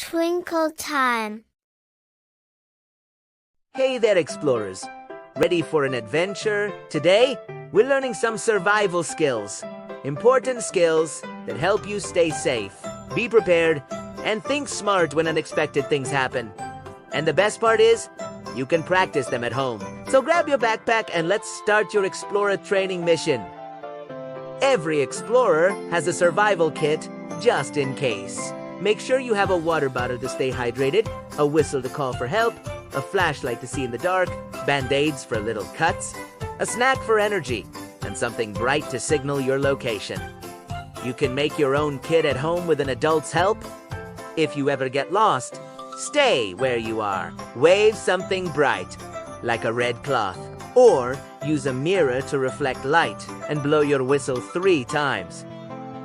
Twinkle time. Hey there, explorers. Ready for an adventure? Today, we're learning some survival skills. Important skills that help you stay safe, be prepared, and think smart when unexpected things happen. And the best part is, you can practice them at home. So grab your backpack and let's start your explorer training mission. Every explorer has a survival kit just in case. Make sure you have a water bottle to stay hydrated, a whistle to call for help, a flashlight to see in the dark, band-aids for little cuts, a snack for energy, and something bright to signal your location. You can make your own kit at home with an adult's help. If you ever get lost, stay where you are. Wave something bright, like a red cloth, or use a mirror to reflect light and blow your whistle 3 times.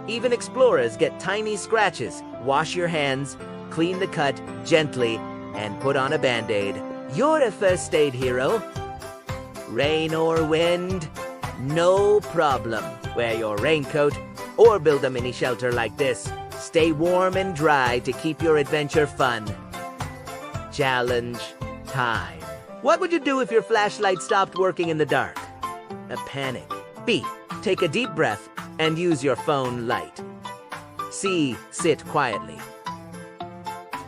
Even explorers get tiny scratches. Wash your hands, clean the cut gently, and put on a band-aid. You're a first aid hero. Rain or wind, no problem. Wear your raincoat or build a mini shelter like this. Stay warm and dry to keep your adventure fun. Challenge time. What would you do if your flashlight stopped working in the dark? A panic. B. Take a deep breath and use your phone light. C. Sit quietly.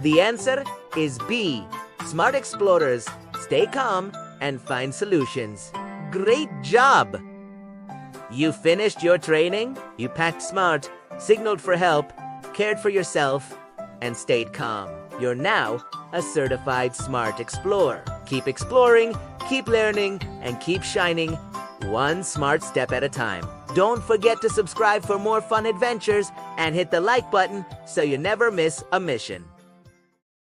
The answer is B. Smart explorers stay calm and find solutions. Great job! You finished your training, you packed smart, signaled for help, cared for yourself, and stayed calm. You're now a certified smart explorer. Keep exploring, keep learning, and keep shining one smart step at a time. Don't forget to subscribe for more fun adventures and hit the like button so you never miss a mission.